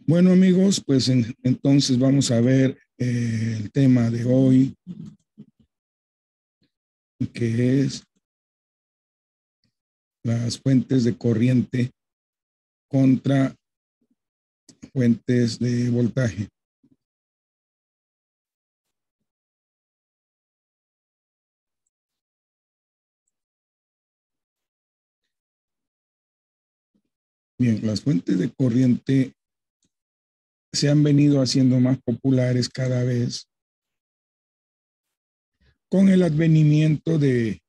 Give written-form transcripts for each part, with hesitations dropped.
Bueno, amigos, pues entonces vamos a ver el tema de hoy, que es las fuentes de corriente contra fuentes de voltaje. Bien, las fuentes de corriente se han venido haciendo más populares cada vez con el advenimiento de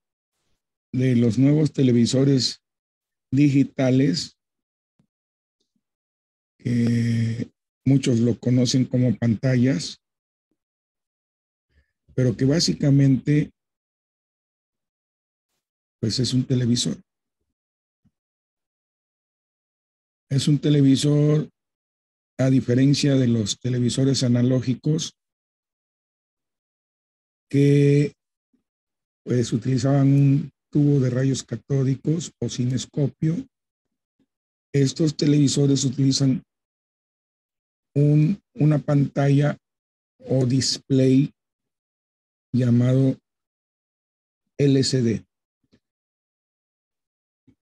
los nuevos televisores digitales, que muchos lo conocen como pantallas, pero que básicamente pues es un televisor. Es un televisor, a diferencia de los televisores analógicos que pues utilizaban un tubo de rayos catódicos o cinescopio. Estos televisores utilizan una pantalla o display llamado LCD.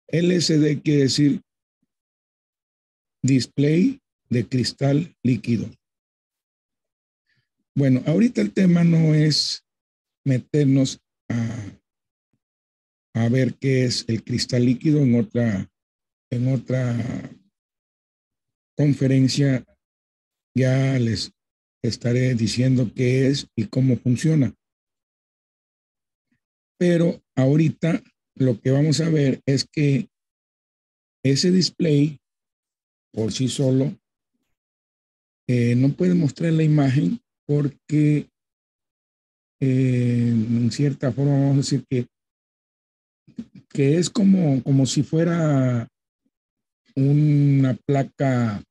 LCD quiere decir display de cristal líquido. Bueno, ahorita el tema no es meternos a ver qué es el cristal líquido. En otra conferencia ya les estaré diciendo qué es y cómo funciona. Pero ahorita lo que vamos a ver es que ese display por sí solo no puede mostrar la imagen porque en cierta forma vamos a decir que es como si fuera una placa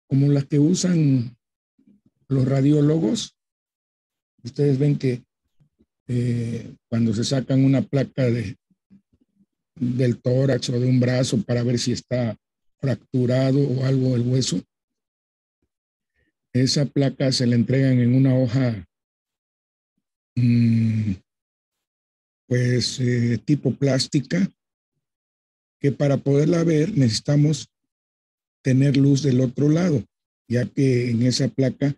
como las que usan los radiólogos. Ustedes ven que cuando se sacan una placa del tórax o de un brazo para ver si está fracturado o algo del hueso, esa placa se le entregan en una hoja pues tipo plástica, que para poderla ver necesitamos tener luz del otro lado, ya que en esa placa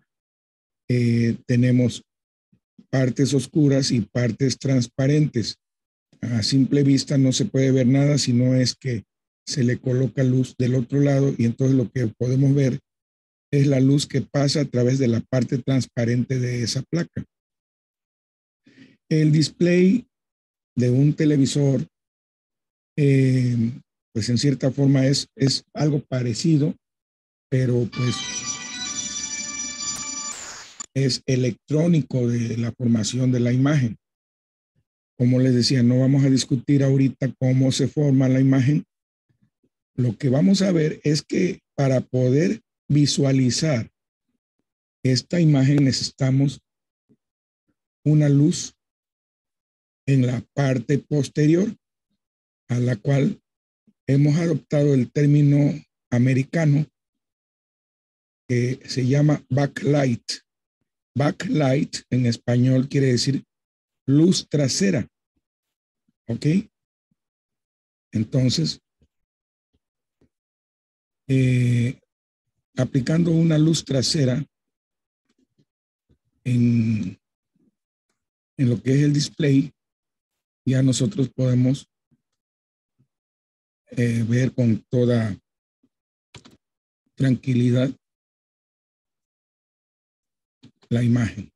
tenemos partes oscuras y partes transparentes. A simple vista no se puede ver nada si no es que se le coloca luz del otro lado, y entonces lo que podemos ver es la luz que pasa a través de la parte transparente de esa placa. El display de un televisor, pues en cierta forma es algo parecido, pero pues es electrónico de la formación de la imagen. Como les decía, no vamos a discutir ahorita cómo se forma la imagen. Lo que vamos a ver es que para poder visualizar esta imagen necesitamos una luz en la parte posterior, a la cual hemos adoptado el término americano que se llama backlight. Backlight en español quiere decir luz trasera. ¿Ok? Entonces, aplicando una luz trasera en lo que es el display, ya nosotros podemos ver con toda tranquilidad la imagen.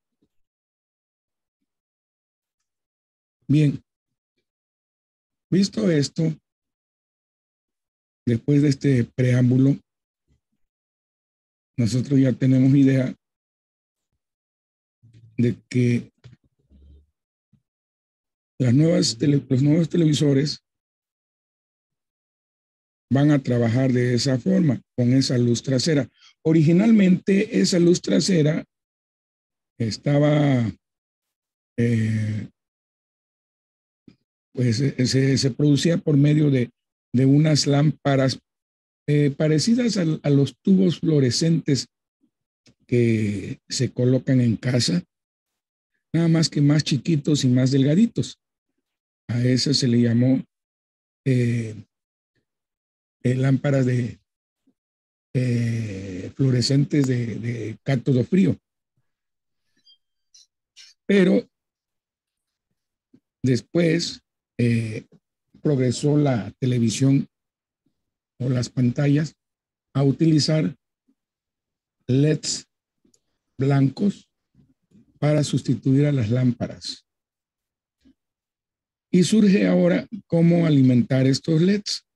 Bien, visto esto, después de este preámbulo, nosotros ya tenemos idea de que los nuevos televisores van a trabajar de esa forma, con esa luz trasera. Originalmente esa luz trasera estaba, pues se producía por medio de unas lámparas parecidas a los tubos fluorescentes que se colocan en casa, nada más que más chiquitos y más delgaditos. A eso se le llamó eh, lámparas de fluorescentes de cátodo frío. Pero después progresó la televisión o las pantallas a utilizar LEDs blancos para sustituir a las lámparas. Y surge ahora cómo alimentar estos LEDs.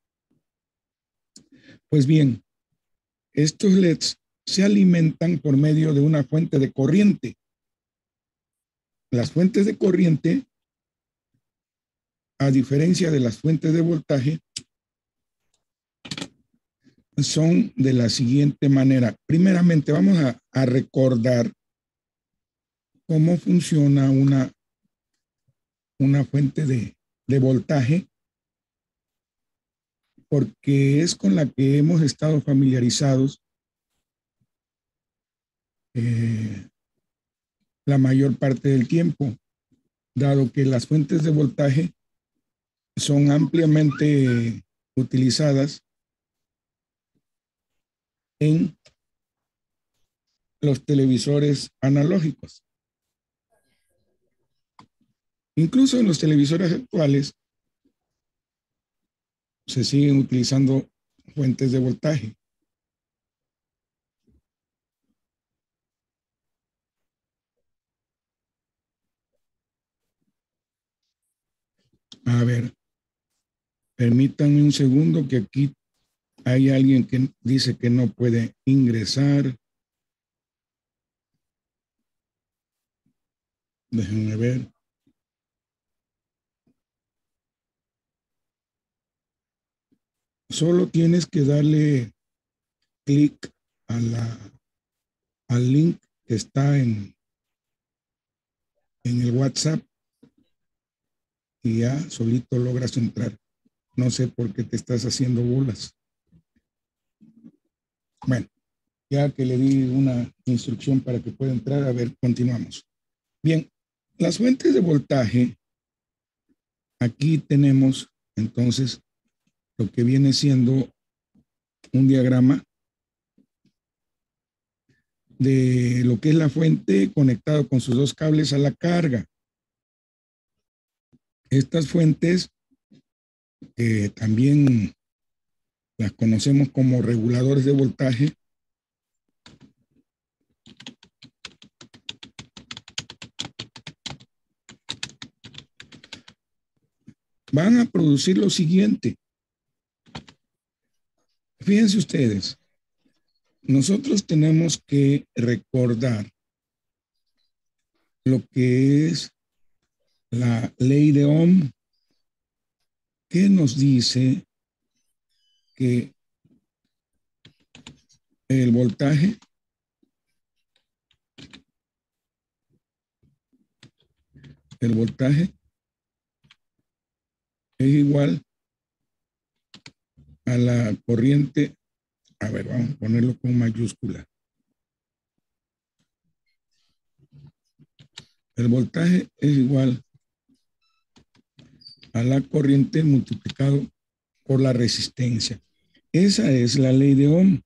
Pues bien, estos LEDs se alimentan por medio de una fuente de corriente. Las fuentes de corriente, a diferencia de las fuentes de voltaje, son de la siguiente manera. Primeramente, vamos a recordar cómo funciona una fuente de voltaje, porque es con la que hemos estado familiarizados la mayor parte del tiempo, dado que las fuentes de voltaje son ampliamente utilizadas en los televisores analógicos. Incluso en los televisores actuales se siguen utilizando fuentes de voltaje. A ver, permítanme un segundo que aquí hay alguien que dice que no puede ingresar. Déjenme ver. Solo tienes que darle clic al link que está en el WhatsApp y ya solito logras entrar. No sé por qué te estás haciendo bolas. Bueno, ya que le di una instrucción para que pueda entrar, a ver, continuamos. Bien, las fuentes de voltaje, aquí tenemos entonces lo que viene siendo un diagrama de lo que es la fuente conectado con sus dos cables a la carga. Estas fuentes también las conocemos como reguladores de voltaje. Van a producir lo siguiente. Fíjense ustedes, nosotros tenemos que recordar lo que es la ley de Ohm, que nos dice que el voltaje es igual a la corriente. A ver, vamos a ponerlo con mayúscula. El voltaje es igual a la corriente multiplicado por la resistencia. Esa es la ley de Ohm.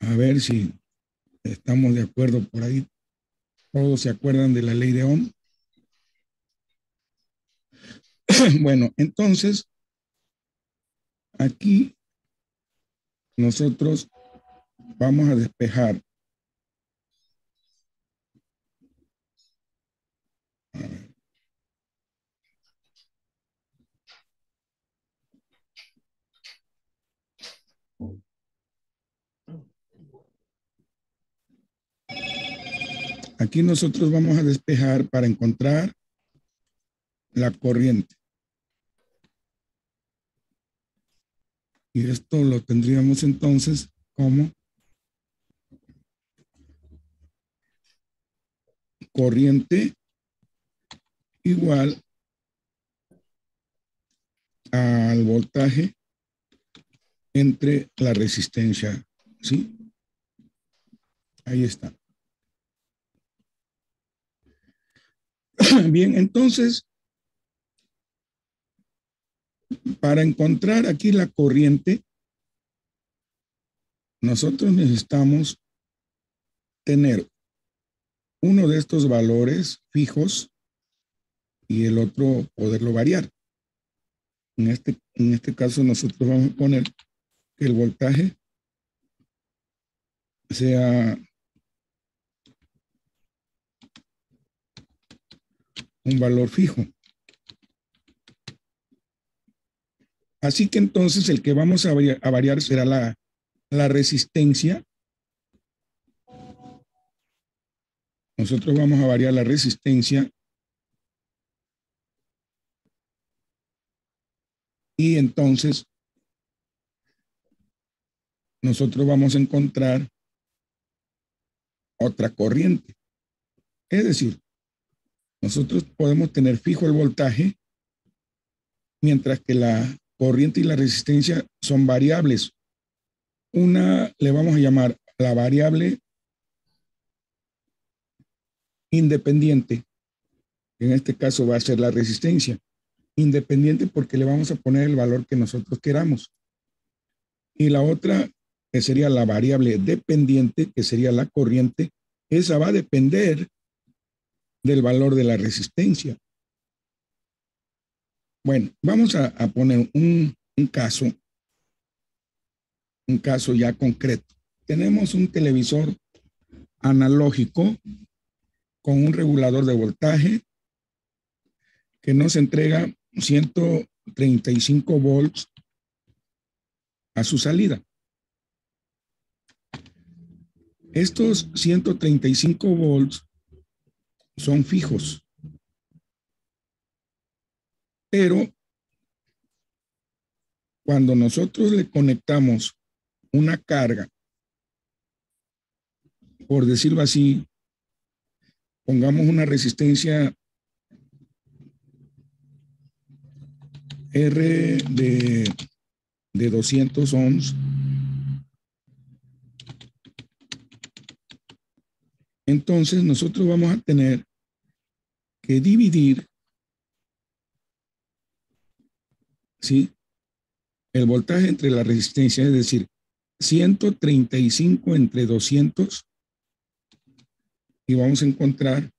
A ver si estamos de acuerdo por ahí. ¿Todos se acuerdan de la ley de Ohm? Bueno, entonces, aquí nosotros vamos a despejar. A ver. Aquí nosotros vamos a despejar para encontrar la corriente. Y esto lo tendríamos entonces como corriente igual a al voltaje entre la resistencia, ¿sí? Ahí está. Bien, entonces, para encontrar aquí la corriente, nosotros necesitamos tener uno de estos valores fijos y el otro poderlo variar. En este caso, nosotros vamos a poner que el voltaje sea un valor fijo. Así que entonces el que vamos a variar será la resistencia. Nosotros vamos a variar la resistencia y entonces nosotros vamos a encontrar otra corriente. Es decir, nosotros podemos tener fijo el voltaje, mientras que la corriente y la resistencia son variables. Una le vamos a llamar la variable independiente, que en este caso va a ser la resistencia. Independiente porque le vamos a poner el valor que nosotros queramos. Y la otra, que sería la variable dependiente, que sería la corriente, esa va a depender del valor de la resistencia. Bueno, vamos a poner un caso ya concreto. Tenemos un televisor analógico con un regulador de voltaje que nos entrega 135 volts a su salida. Estos 135 volts son fijos, pero cuando nosotros le conectamos una carga, por decirlo así, pongamos una resistencia R de 200 ohms, entonces nosotros vamos a tener que dividir, ¿sí?, el voltaje entre la resistencia, es decir, 135 entre 200, y vamos a encontrar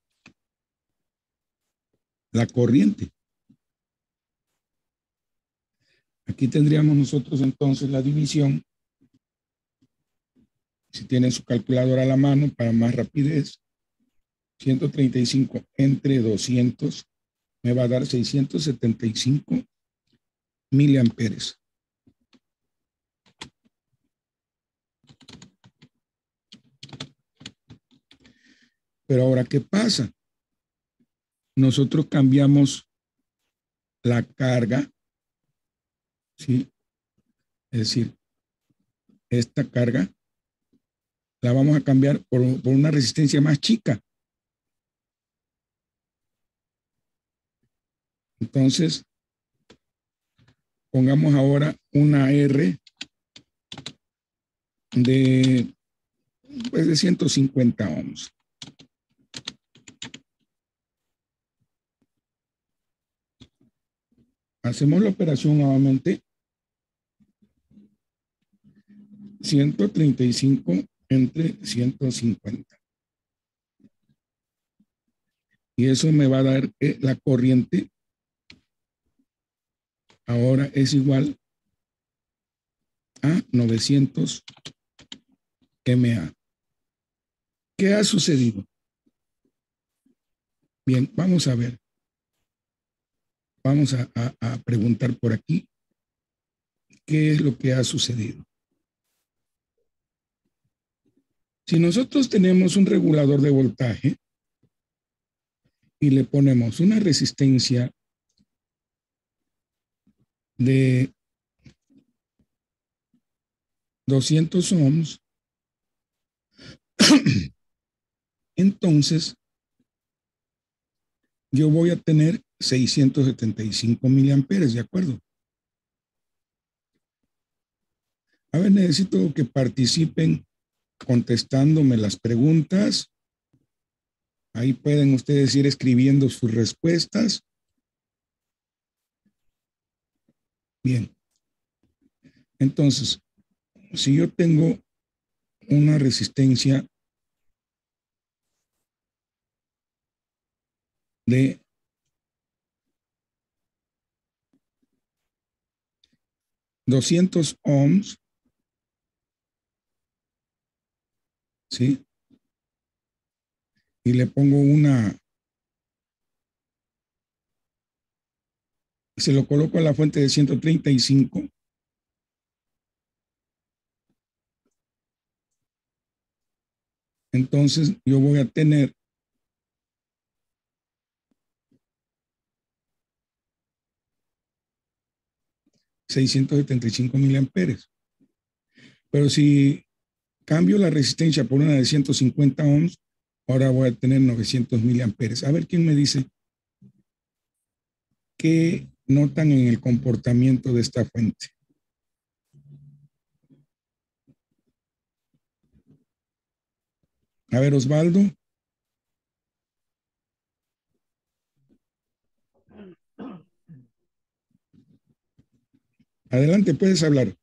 la corriente. Aquí tendríamos nosotros entonces la división. Si tienen su calculadora a la mano para más rapidez, 135 entre 200 me va a dar 675 miliamperes. Pero ahora, ¿qué pasa? Nosotros cambiamos la carga, ¿sí? Es decir, esta carga la vamos a cambiar por una resistencia más chica. Entonces, pongamos ahora una R de 150 ohms. Hacemos la operación nuevamente. 135 entre 150. Y eso me va a dar que la corriente ahora es igual a 900 mA. ¿Qué ha sucedido? Bien, vamos a ver. Vamos a preguntar por aquí qué es lo que ha sucedido. Si nosotros tenemos un regulador de voltaje y le ponemos una resistencia de 200 ohms, entonces yo voy a tener 675 miliamperes, ¿de acuerdo? A ver, necesito que participen contestándome las preguntas. Ahí pueden ustedes ir escribiendo sus respuestas. Bien. Entonces, si yo tengo una resistencia de 200 ohms, ¿sí? Y le pongo se lo coloco a la fuente de 135, entonces yo voy a tener 675 miliamperes. Pero si cambio la resistencia por una de 150 ohms, ahora voy a tener 900 miliamperes. A ver quién me dice qué notan en el comportamiento de esta fuente. A ver, Osvaldo. Adelante, puedes hablar.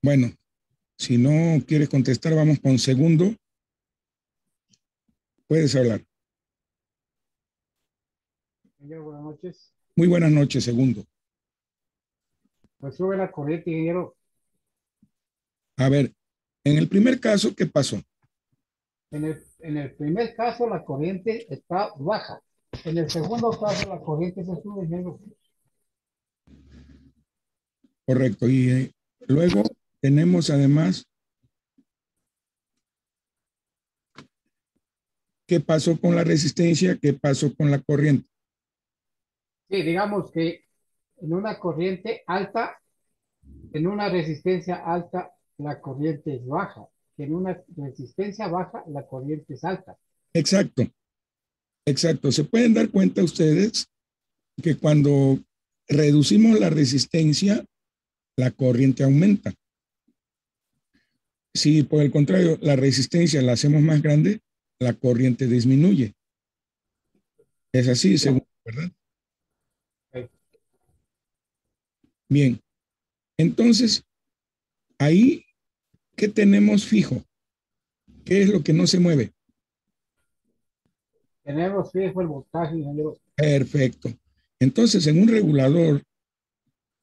Bueno, si no quieres contestar, vamos con segundo. Puedes hablar. Ingeniero, buenas noches. Muy buenas noches, segundo. Pues sube la corriente, ingeniero. A ver, en el primer caso, ¿qué pasó? En el primer caso, la corriente está baja. En el segundo caso, la corriente se sube, ingeniero. Correcto. Y luego tenemos además, ¿qué pasó con la resistencia? ¿Qué pasó con la corriente? Sí, digamos que en una corriente alta, en una resistencia alta, la corriente es baja. En una resistencia baja, la corriente es alta. Exacto, exacto. Se pueden dar cuenta ustedes que cuando reducimos la resistencia, la corriente aumenta. Si por el contrario la resistencia la hacemos más grande, la corriente disminuye. Es así, según, ¿verdad? Ok. Bien, entonces, ahí, ¿qué tenemos fijo? ¿Qué es lo que no se mueve? Tenemos fijo el voltaje, ingeniero. Perfecto. Entonces, en un regulador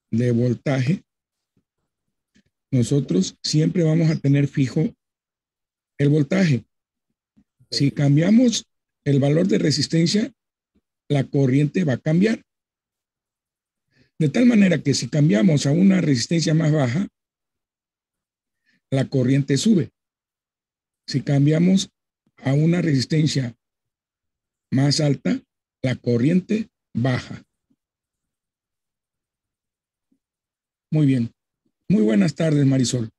de voltaje, nosotros siempre vamos a tener fijo el voltaje. Si cambiamos el valor de resistencia, la corriente va a cambiar. De tal manera que si cambiamos a una resistencia más baja, la corriente sube. Si cambiamos a una resistencia más alta, la corriente baja. Muy bien. Muy buenas tardes, Marisol.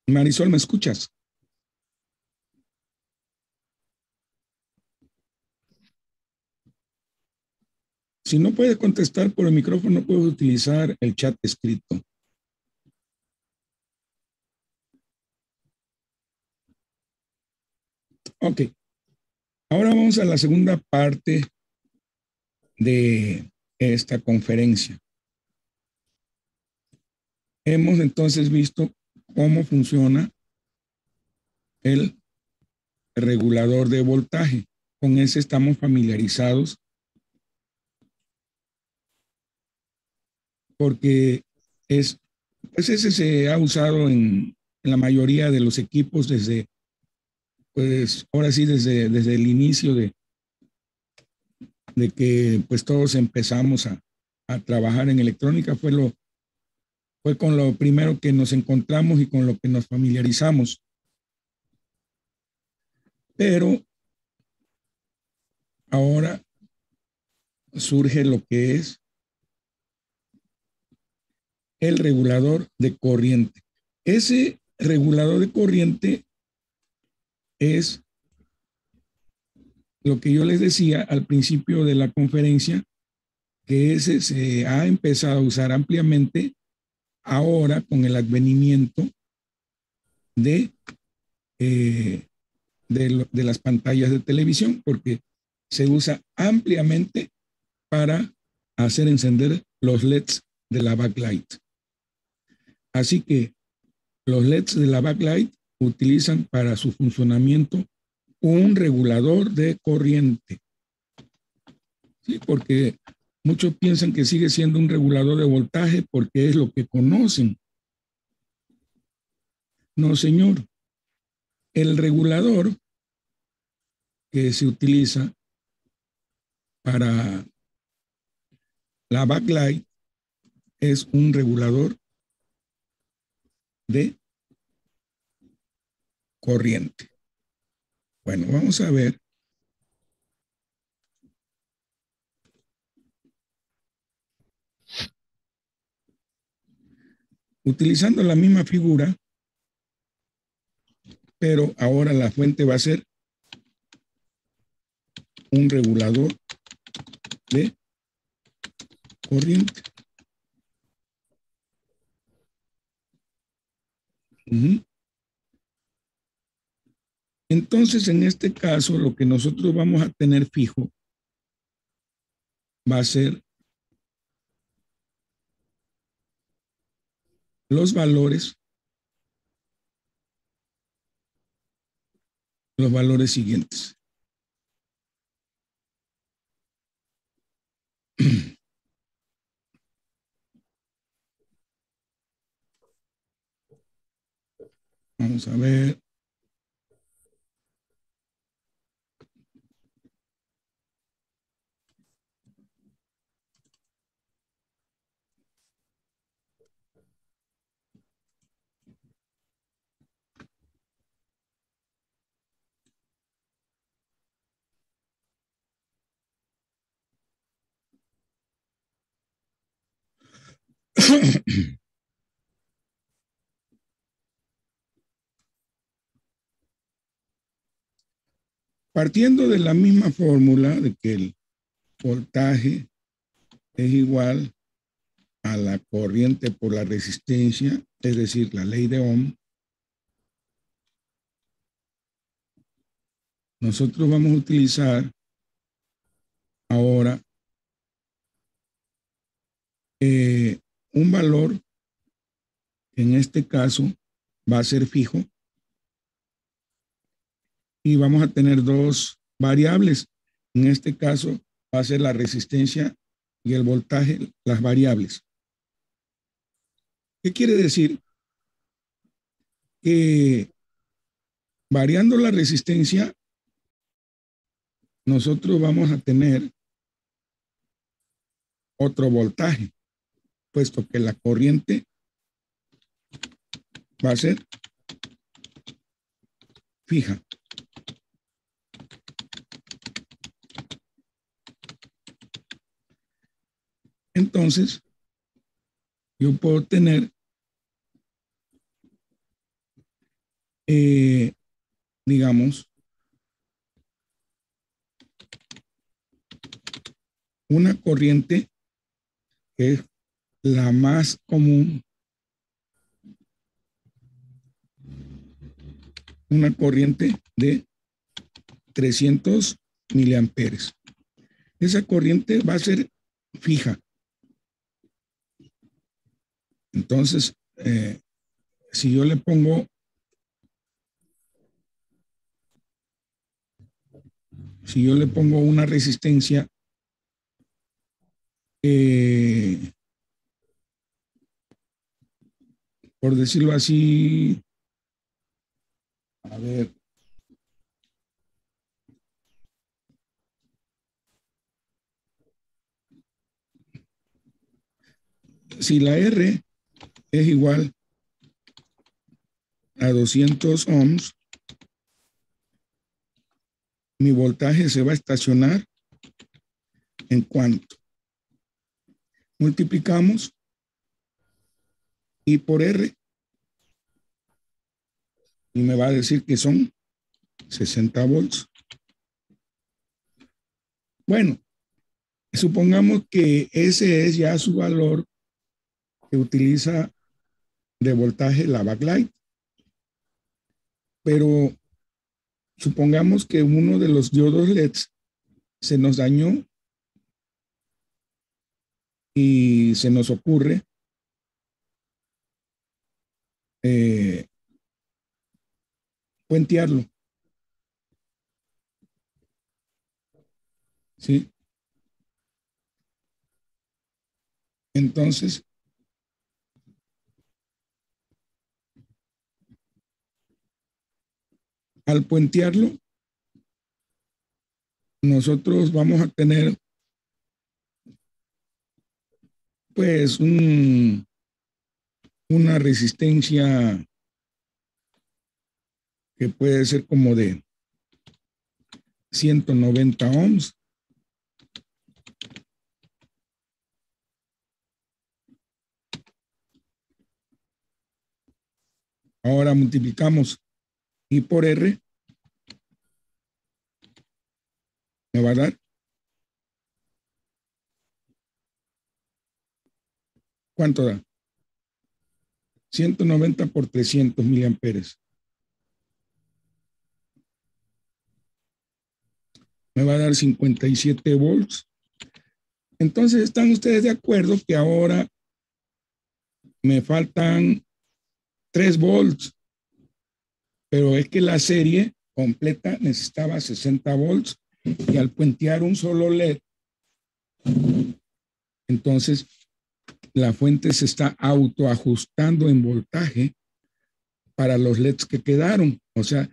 Marisol, ¿me escuchas? Si no puedes contestar por el micrófono, puedes utilizar el chat escrito. Ok. Ahora vamos a la segunda parte de esta conferencia. Hemos entonces visto cómo funciona el regulador de voltaje. Con ese estamos familiarizados porque pues ese se ha usado en la mayoría de los equipos desde, pues ahora sí, desde el inicio de que pues todos empezamos a trabajar en electrónica. Fue con lo primero que nos encontramos y con lo que nos familiarizamos. Pero ahora surge lo que es el regulador de corriente. Ese regulador de corriente es lo que yo les decía al principio de la conferencia, que ese se ha empezado a usar ampliamente ahora con el advenimiento de, eh, de las pantallas de televisión, porque se usa ampliamente para hacer encender los LEDs de la backlight. Así que los LEDs de la backlight utilizan para su funcionamiento un regulador de corriente. ¿Sí? Porque muchos piensan que sigue siendo un regulador de voltaje porque es lo que conocen. No, señor. El regulador que se utiliza para la backlight es un regulador de corriente. Bueno, vamos a ver. Utilizando la misma figura, pero ahora la fuente va a ser un regulador de corriente. Entonces, en este caso, lo que nosotros vamos a tener fijo va a ser los valores siguientes. Vamos a ver. Partiendo de la misma fórmula de que el voltaje es igual a la corriente por la resistencia, es decir, la ley de Ohm, nosotros vamos a utilizar ahora un valor que en este caso va a ser fijo y vamos a tener dos variables. En este caso va a ser la resistencia y el voltaje, las variables. ¿Qué quiere decir? Que variando la resistencia, nosotros vamos a tener otro voltaje, puesto que la corriente va a ser fija. Entonces, yo puedo tener, digamos, una corriente que es la más común, una corriente de 300 miliamperes. Esa corriente va a ser fija. Entonces, si yo le pongo una resistencia por decirlo así, a ver, si la R es igual a 200 ohms, mi voltaje se va a estacionar en cuánto. Multiplicamos I por R y me va a decir que son 60 volts. Bueno, supongamos que ese es ya su valor que utiliza de voltaje la backlight, pero supongamos que uno de los diodos LEDs se nos dañó y se nos ocurre puentearlo, ¿sí? Entonces, al puentearlo, nosotros vamos a tener pues una resistencia que puede ser como de 190 ohms. Ahora multiplicamos I por R, me va a dar, ¿cuánto da? 190 por 300 miliamperes. Me va a dar 57 volts. Entonces, ¿están ustedes de acuerdo que ahora me faltan 3 volts? Pero es que la serie completa necesitaba 60 volts y al puentear un solo LED, entonces la fuente se está autoajustando en voltaje para los LEDs que quedaron. O sea,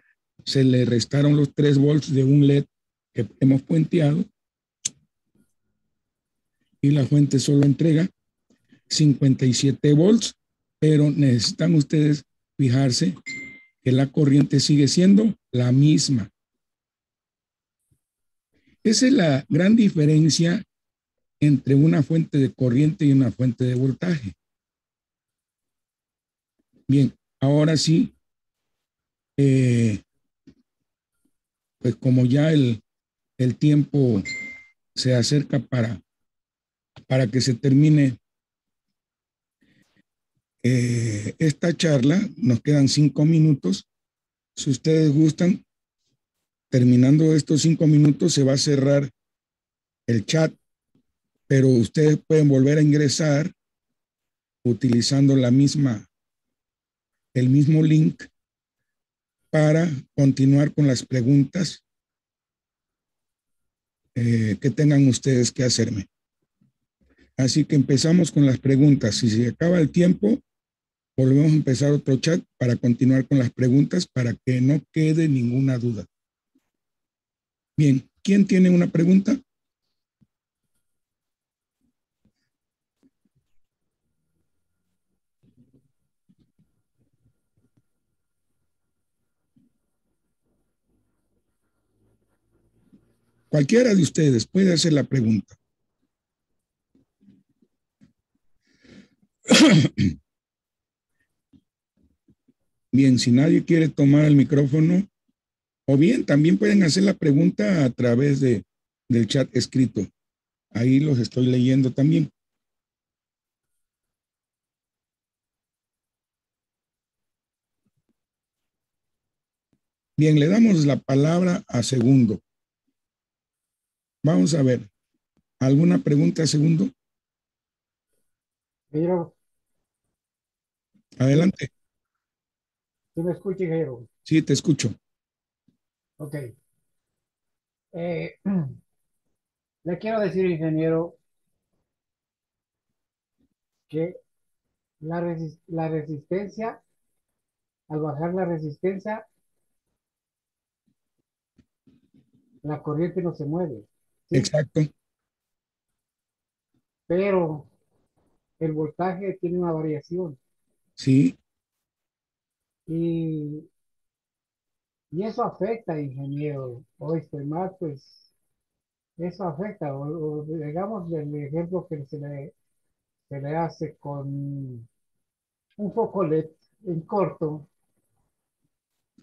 se le restaron los 3 volts de un LED que hemos puenteado y la fuente solo entrega 57 volts, pero necesitan ustedes fijarse que la corriente sigue siendo la misma. Esa es la gran diferencia entre una fuente de corriente y una fuente de voltaje. Bien, ahora sí, pues como ya el tiempo se acerca para que se termine esta charla, nos quedan 5 minutos. Si ustedes gustan, terminando estos 5 minutos, se va a cerrar el chat, pero ustedes pueden volver a ingresar utilizando el mismo link para continuar con las preguntas que tengan ustedes que hacerme. Así que empezamos con las preguntas. Si se acaba el tiempo, volvemos a empezar otro chat para continuar con las preguntas para que no quede ninguna duda. Bien, ¿quién tiene una pregunta? Cualquiera de ustedes puede hacer la pregunta. Bien, si nadie quiere tomar el micrófono, o bien también pueden hacer la pregunta a través del chat escrito. Ahí los estoy leyendo también. Bien, le damos la palabra a Segundo. Vamos a ver. ¿Alguna pregunta, Segundo? Pero, Adelante. ¿tú me escuchas, Jairo? Sí, te escucho. Ok. Eh, le quiero decir, ingeniero, que la resistencia, al bajar la resistencia, la corriente no se mueve, ¿sí? Exacto. Pero el voltaje tiene una variación Sí, y Y eso afecta, ingeniero. Hoy estoy mal, pues eso afecta. O digamos el ejemplo que se le hace con un foco LED en corto,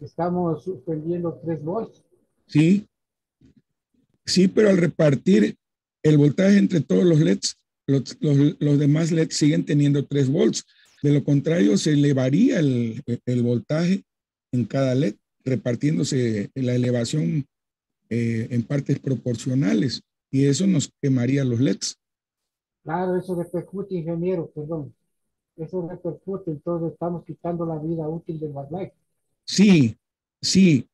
estamos suspendiendo 3 volts. Sí, sí, pero al repartir el voltaje entre todos los LEDs, los demás LEDs siguen teniendo 3 volts. De lo contrario, se elevaría el voltaje en cada LED, repartiéndose la elevación en partes proporcionales, y eso nos quemaría los LEDs. Claro, eso repercute, ingeniero, perdón. Eso repercute, entonces estamos quitando la vida útil del backlight. Sí, sí,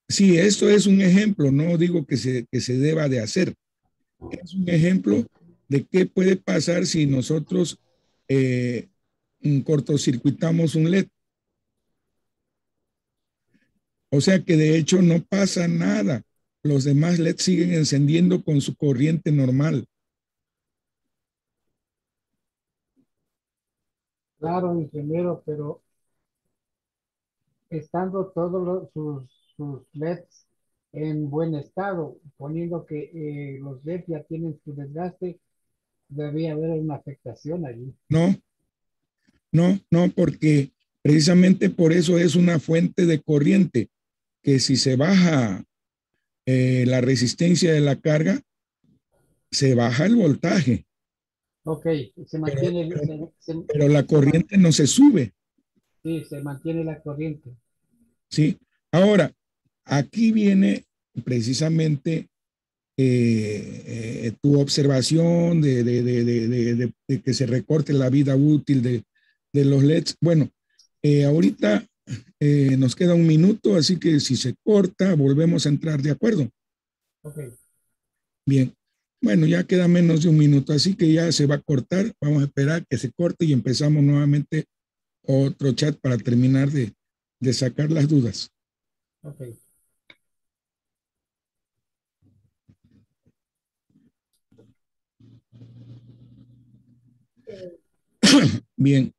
sí, esto es un ejemplo, no digo que se deba de hacer, es un ejemplo de qué puede pasar si nosotros eh, cortocircuitamos un LED. O sea que de hecho no pasa nada. Los demás LEDs siguen encendiendo con su corriente normal. Claro, ingeniero, pero estando todos sus LEDs en buen estado, poniendo que los LEDs ya tienen su desgaste, debería haber una afectación allí. No, no, no, porque precisamente por eso es una fuente de corriente, que si se baja la resistencia de la carga, se baja el voltaje, Ok, se pero, mantiene, pero, pero la se man- corriente no se sube, sí, se mantiene la corriente. ¿sí? Ahora, aquí viene precisamente tu observación de que se recorte la vida útil de los LEDs. Bueno, ahorita nos queda un minuto, así que si se corta, volvemos a entrar, ¿de acuerdo? Ok, Bien. Bueno, ya queda menos de un minuto, así que ya se va a cortar. Vamos a esperar que se corte y empezamos nuevamente otro chat para terminar de sacar las dudas. ok. Bien.